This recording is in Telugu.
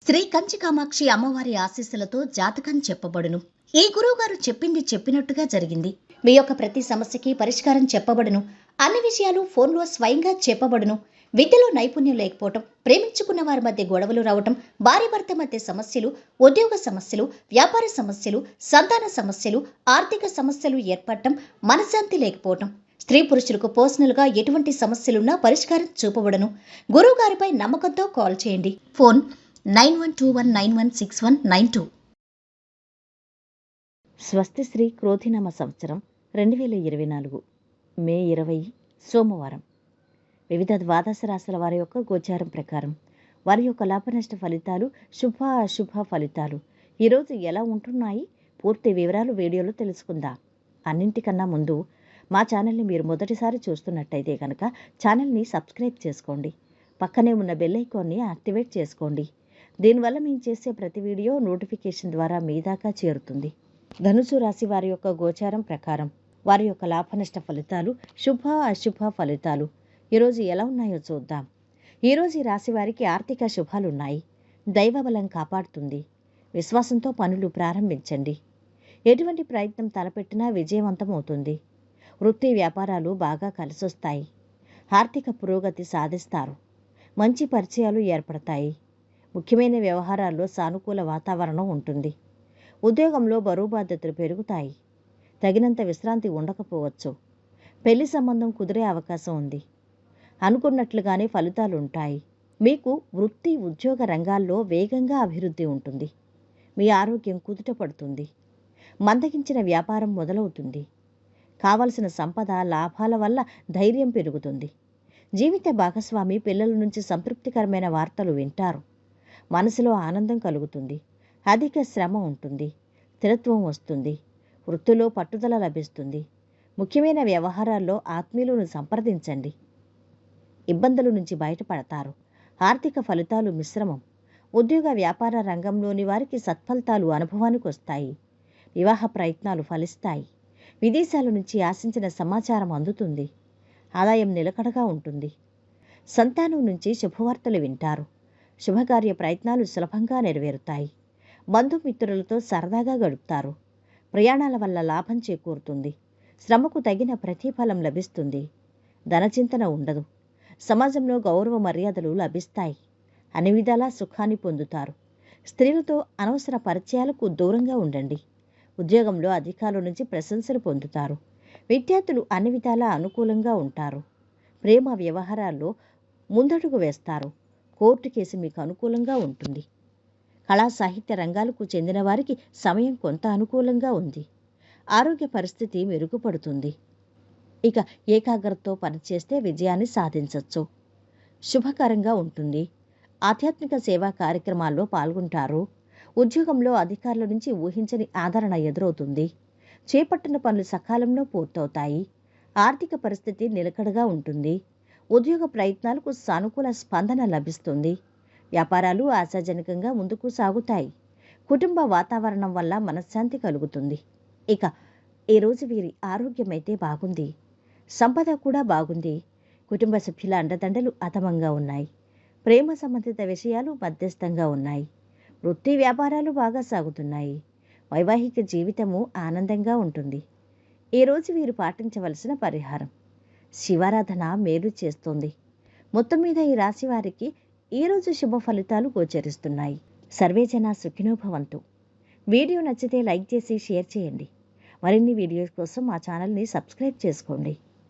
శ్రీ కంచి కామాక్షి అమ్మవారి ఆశీస్సులతో జాతకం చెప్పబడును. ఈ గురువుగారు చెప్పింది చెప్పినట్టుగా జరిగింది. మీ యొక్క ప్రతి సమస్యకి పరిష్కారం చెప్పబడును. అన్ని విషయాలు ఫోన్లో స్వయంగా చెప్పబడును. విద్యలో నైపుణ్యం లేకపోవటం, ప్రేమించుకున్న వారి మధ్య గొడవలు రావటం, భార్య భర్త మధ్య సమస్యలు, ఉద్యోగ సమస్యలు, వ్యాపార సమస్యలు, సంతాన సమస్యలు, ఆర్థిక సమస్యలు ఏర్పడటం, మనశ్శాంతి లేకపోవటం, స్త్రీ పురుషులకు పర్సనల్గా ఎటువంటి సమస్యలున్నా పరిష్కారం చూపబడును. గురువుగారిపై నమ్మకంతో కాల్ చేయండి. ఫోన్ 9121916192. స్వస్తి శ్రీ క్రోధినామ సంవత్సరం 2024 మే 20 సోమవారం. వివిధ ద్వాదశ రాశుల వారి యొక్క గోచారం ప్రకారం వారి యొక్క లాభనష్ట ఫలితాలు, శుభ అశుభ ఫలితాలు ఈరోజు ఎలా ఉంటున్నాయి, పూర్తి వివరాలు వీడియోలో తెలుసుకుందాం. అన్నింటికన్నా ముందు మా ఛానల్ని మీరు మొదటిసారి చూస్తున్నట్టయితే కనుక ఛానల్ని సబ్స్క్రైబ్ చేసుకోండి. పక్కనే ఉన్న బెల్ ఐకాన్ని యాక్టివేట్ చేసుకోండి. దీనివల్ల మేము చేసే ప్రతి వీడియో నోటిఫికేషన్ ద్వారా మీ దాకా చేరుతుంది. ధనుసు రాశి వారి యొక్క గోచారం ప్రకారం వారి యొక్క లాభనష్ట ఫలితాలు, శుభ అశుభ ఫలితాలు ఈరోజు ఎలా ఉన్నాయో చూద్దాం. ఈరోజు ఈ రాశి వారికి ఆర్థిక శుభాలున్నాయి. దైవబలం కాపాడుతుంది. విశ్వాసంతో పనులు ప్రారంభించండి. ఎటువంటి ప్రయత్నం తలపెట్టినా విజయవంతం అవుతుంది. వృత్తి వ్యాపారాలు బాగా కలిసొస్తాయి. ఆర్థిక పురోగతి సాధిస్తారు. మంచి పరిచయాలు ఏర్పడతాయి. ముఖ్యమైన వ్యవహారాల్లో సానుకూల వాతావరణం ఉంటుంది. ఉద్యోగంలో బరువు బాధ్యతలు పెరుగుతాయి. తగినంత విశ్రాంతి ఉండకపోవచ్చు. పెళ్లి సంబంధం కుదిరే అవకాశం ఉంది. అనుకున్నట్లుగానే ఫలితాలు ఉంటాయి. మీకు వృత్తి ఉద్యోగ రంగాల్లో వేగంగా అభివృద్ధి ఉంటుంది. మీ ఆరోగ్యం కుదుట పడుతుంది. మందగించిన వ్యాపారం మొదలవుతుంది. కావలసిన సంపద, లాభాల వల్ల ధైర్యం పెరుగుతుంది. జీవిత భాగస్వామి పిల్లల నుంచి సంతృప్తికరమైన వార్తలు వింటారు. మనసులో ఆనందం కలుగుతుంది. అధిక శ్రమ ఉంటుంది. స్థిరత్వం వస్తుంది. వృత్తిలో పట్టుదల లభిస్తుంది. ముఖ్యమైన వ్యవహారాల్లో ఆత్మీయులను సంప్రదించండి. ఇబ్బందుల నుంచి బయటపడతారు. ఆర్థిక ఫలితాలు మిశ్రమం. ఉద్యోగ వ్యాపార రంగంలోని వారికి సత్ఫలితాలు అనుభవానికి వస్తాయి. వివాహ ప్రయత్నాలు ఫలిస్తాయి. విదేశాల నుంచి ఆశించిన సమాచారం అందుతుంది. ఆదాయం నిలకడగా ఉంటుంది. సంతానం నుంచి శుభవార్తలు వింటారు. శుభకార్య ప్రయత్నాలు సులభంగా నెరవేరుతాయి. బంధుమిత్రులతో సరదాగా గడుపుతారు. ప్రయాణాల వల్ల లాభం చేకూరుతుంది. శ్రమకు తగిన ప్రతిఫలం లభిస్తుంది. ధనచింతన ఉండదు. సమాజంలో గౌరవ మర్యాదలు లభిస్తాయి. అన్ని విధాలా సుఖాన్ని పొందుతారు. స్త్రీలతో అనవసర పరిచయాలకు దూరంగా ఉండండి. ఉద్యోగంలో అధికారుల నుంచి ప్రశంసలు పొందుతారు. విద్యార్థులు అన్ని విధాలా అనుకూలంగా ఉంటారు. ప్రేమ వ్యవహారాల్లో ముందడుగు వేస్తారు. కోర్టు కేసు మీకు అనుకూలంగా ఉంటుంది. కళా సాహిత్య రంగాలకు చెందిన వారికి సమయం కొంత అనుకూలంగా ఉంది. ఆరోగ్య పరిస్థితి మెరుగుపడుతుంది. ఇక ఏకాగ్రతతో పనిచేస్తే విజయాన్ని సాధించవచ్చు. శుభకరంగా ఉంటుంది. ఆధ్యాత్మిక సేవా కార్యక్రమాల్లో పాల్గొంటారు. ఉద్యోగంలో అధికారుల నుంచి ఊహించని ఆదరణ ఎదురవుతుంది. చేపట్టిన పనులు సకాలంలో పూర్తవుతాయి. ఆర్థిక పరిస్థితి నిలకడగా ఉంటుంది. ఉద్యోగ ప్రయత్నాలకు సానుకూల స్పందన లభిస్తుంది. వ్యాపారాలు ఆశాజనకంగా ముందుకు సాగుతాయి. కుటుంబ వాతావరణం వల్ల మనశ్శాంతి కలుగుతుంది. ఇక ఈరోజు వీరి ఆరోగ్యం అయితే బాగుంది. సంపద కూడా బాగుంది. కుటుంబ సభ్యుల అండదండలు అతమంగా ఉన్నాయి. ప్రేమ సంబంధిత విషయాలు మధ్యస్థంగా ఉన్నాయి. వృత్తి వ్యాపారాలు బాగా సాగుతున్నాయి. వైవాహిక జీవితము ఆనందంగా ఉంటుంది. ఈరోజు వీరు పాటించవలసిన పరిహారం, శివారాధన మేలు చేస్తుంది. మొత్తం మీద ఈ రాశి వారికి ఈరోజు శుభ ఫలితాలు గోచరిస్తున్నాయి. సర్వేజన సుఖినో భవంతు. వీడియో నచ్చితే లైక్ చేసి షేర్ చేయండి. మరిన్ని వీడియోస్ కోసం మా ఛానల్ని సబ్స్క్రైబ్ చేసుకోండి.